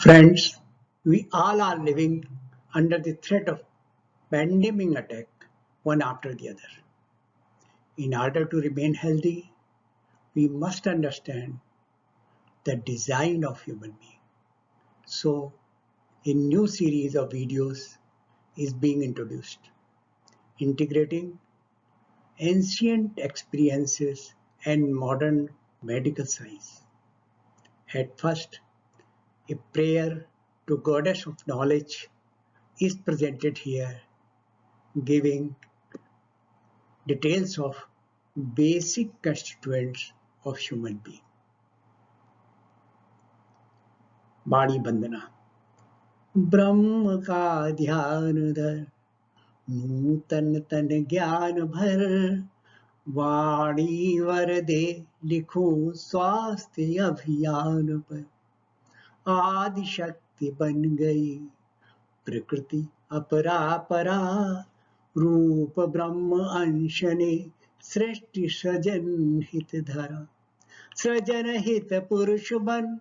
Friends, we all are living under the threat of pandemic attack one after the other. In order to remain healthy, we must understand the design of human being. So, a new series of videos is being introduced, integrating ancient experiences and modern medical science. At first, a prayer to Goddess of Knowledge is presented here, giving details of basic constituents of human being. वाणी वंदना। ब्रह्म का ध्यान धर, नूतन तन ज्ञान भर, वाणी वर दे लिखूं स्वास्थ्य अभियान पर। आदि शक्ति बन गई प्रकृति अपरापरा, रूप ब्रह्म अंश ने सृष्टि सृजन हित धरा। सृजन हित पुरुष बन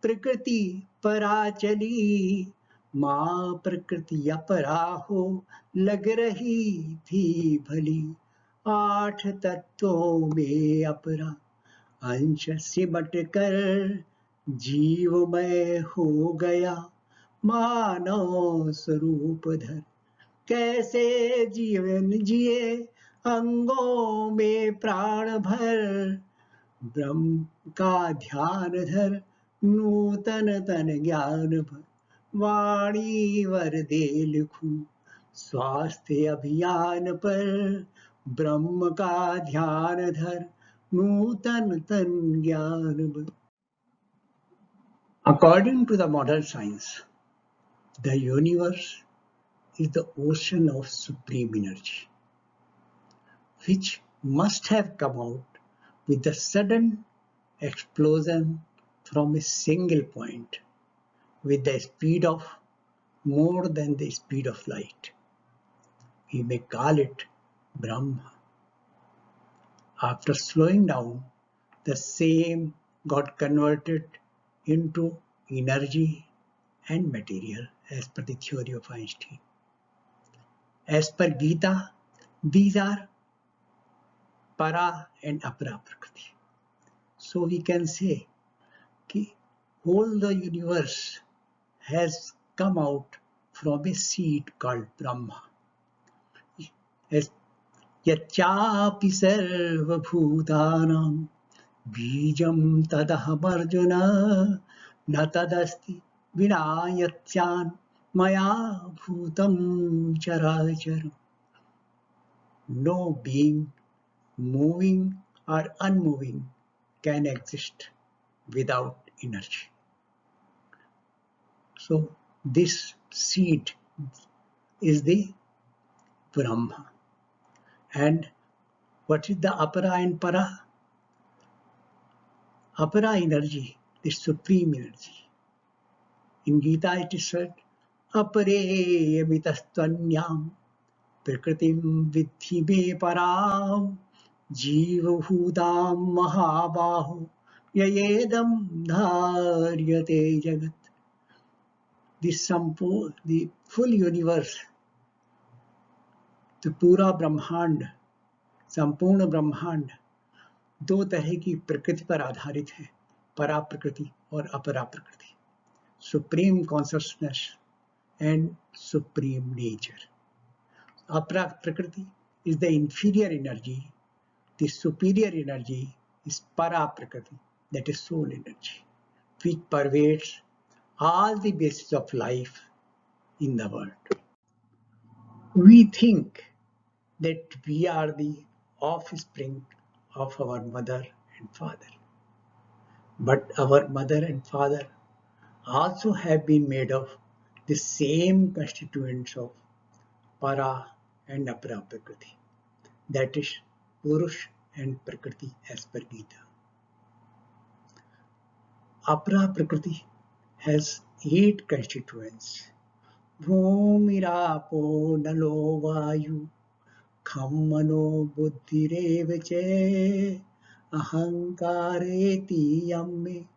प्रकृति परा चली, माँ प्रकृति अपरा हो लग रही थी भली। 8 तत्वों में अपरा अंश सिमट कर, जीवमय हो गया मानव स्वरूप धर। कैसे जीवन जिए अंगों में प्राण भर, ब्रह्म का ध्यान धर नूतन तन ज्ञान भर। वाणी वर दे लिखूं स्वास्थ्य अभियान पर, ब्रह्म का ध्यान धर नूतन तन ज्ञान भर। According to the modern science, the universe is the ocean of supreme energy, which must have come out with the sudden explosion from a single point with the speed of more than the speed of light. We may call it Brahma. After slowing down, the same got converted into energy and material as per the theory of Einstein. As per Gita, these are para and apara prakriti. So we can say that whole the universe has come out from a seed called Brahma. As yachapi sarva bhutanam bijam tadaham arjuna, na tadasti vinayatyan maya bhutam characharam. No being, moving or unmoving, can exist without energy. So this seed is the Brahma. And what is the apara and para? Apara energy, the supreme energy. In Gita it is said, apare yamitastvanyam prakritim vidhi me param जीवभूतां महाबाहो ययेदं धार्यते jagat. The full universe, the पूरा ब्रह्मांड, संपूर्ण ब्रह्मांड दो तरह की प्रकृति पर आधारित है, परा प्रकृति और अपरा प्रकृति, supreme consciousness and supreme nature. अपरा प्रकृति is the inferior energy. The superior energy is para prakriti, that is soul energy, which pervades all the bases of life in the world. We think that we are the offspring of our mother and father, but our mother and father also have been made of the same constituents of para and apara prakriti, that is Purush and Prakriti as per Gita. Apara Prakriti has 8 constituents. Bhumirapo nalo vayu kham mano buddhirevache ahankareti yamme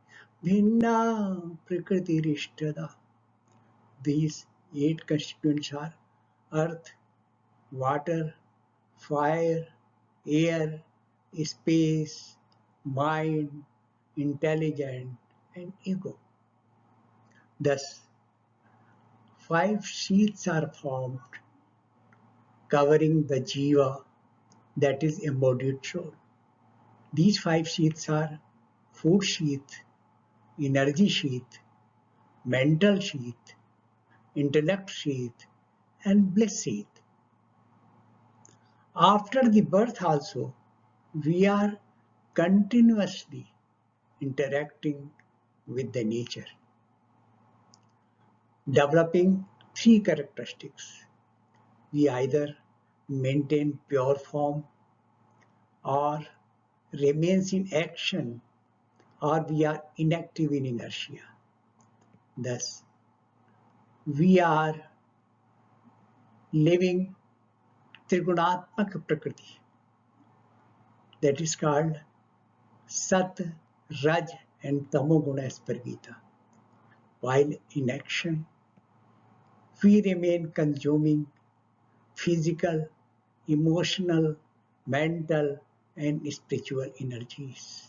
bhinna Prakritirishtada. These 8 constituents are earth, water, fire, air, space, mind, intelligence, and ego. Thus, 5 sheaths are formed covering the jiva, that is embodied soul. These 5 sheaths are food sheath, energy sheath, mental sheath, intellect sheath, and bliss sheath. After the birth also, we are continuously interacting with the nature, developing 3 characteristics. We either maintain pure form or remains in action, or we are inactive in inertia. Thus, we are living Trigunatmaka Prakriti, that is called Sat, Raj, and Tamoguna as per Gita. While in action, we remain consuming physical, emotional, mental, and spiritual energies.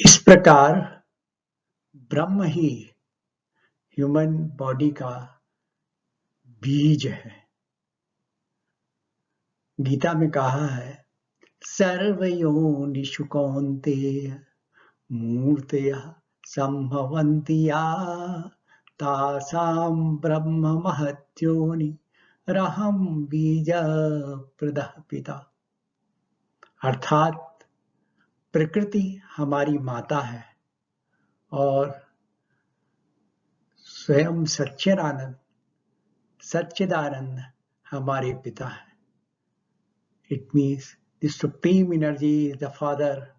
इस प्रकार ब्रह्म ही human body का बीज है। गीता में कहा है सर्वयोनिषु कौन्तेय मूर्तयः सम्भवन्ति याः तासां ब्रह्म महत्योनिरहं बीजप्रदः पिता। अर्थात प्रकृति हमारी माता है और स्वयं सच्चिदानंद हमारे पिता है। It means the supreme energy is the father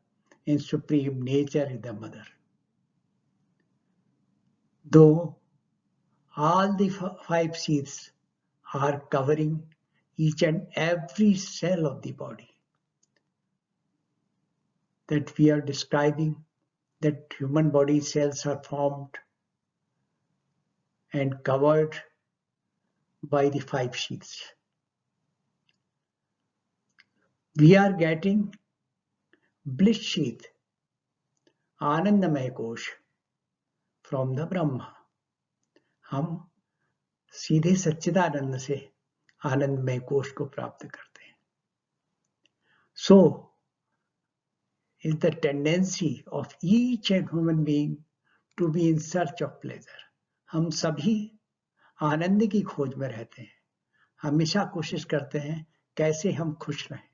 and supreme nature is the mother. Though all the 5 sheaths are covering each and every cell of the body, that we are describing, that human body cells are formed and covered by the 5 sheaths. We are getting bliss sheath, Anandamaya Kosh, from the Brahma. हम सीधे सच्चिदानंद से आनंदमय कोश को प्राप्त करते हैं. So is the tendency of each and human being to be in search of pleasure. हम सभी आनंद की खोज में रहते हैं, हमेशा कोशिश करते हैं कैसे हम खुश रहें.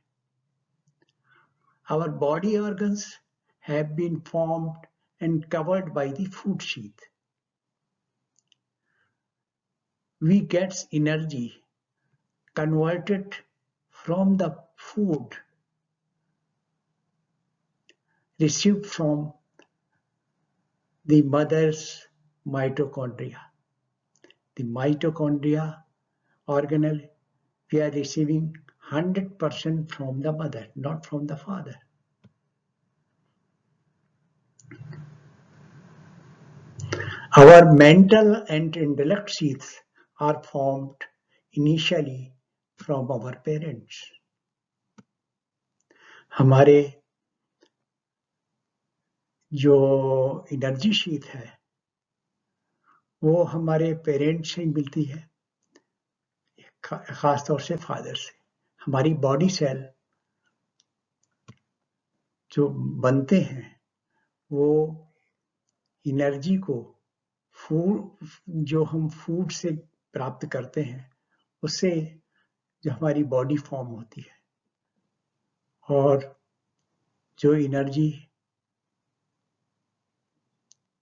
Our body organs have been formed and covered by the food sheath. We get energy converted from the food received from the mother's mitochondria. The mitochondria organelle, we are receiving 100% from the mother, not from the father. Our mental and intellect sheaths are formed initially from our parents. हमारे जो energy sheet है वो हमारे parents से मिलती है, खास तौर से फादर से. हमारी बॉडी सेल जो बनते हैं वो एनर्जी को फूड, जो हम फूड से प्राप्त करते हैं उससे जो हमारी बॉडी फॉर्म होती है, और जो एनर्जी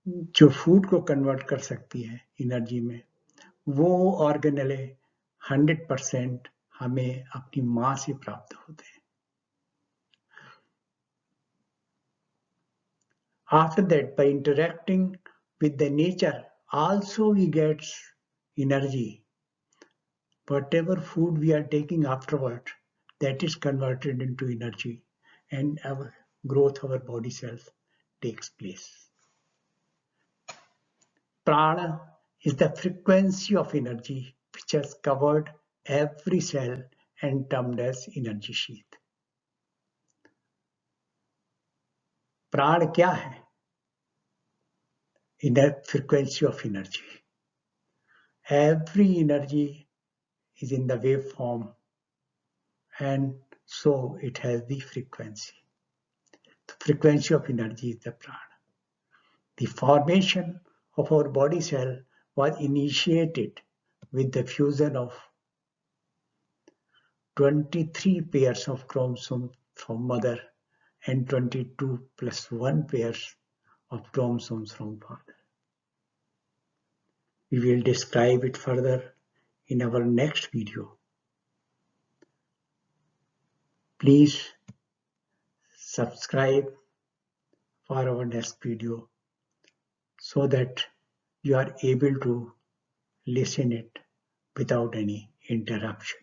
जो फूड को कन्वर्ट कर सकती है एनर्जी में, वो ऑर्गेनेले 100% हमें अपनी माँ से प्राप्त होते हैं. After that, by interacting with the nature, also we get energy. Whatever food we are taking afterward, that is converted into energy and our growth of our body cells takes place. Prana is the frequency of energy which has covered every cell and termed as energy sheath. प्राण क्या है? Inner frequency of energy. Every energy is in the waveform, and so it has the frequency. The frequency of energy is the prana. The formation of our body cell was initiated with the fusion of 23 pairs of chromosomes from mother and 22 plus 1 pairs of chromosomes from father. We will describe it further in our next video. Please subscribe for our next video so that you are able to listen it without any interruption.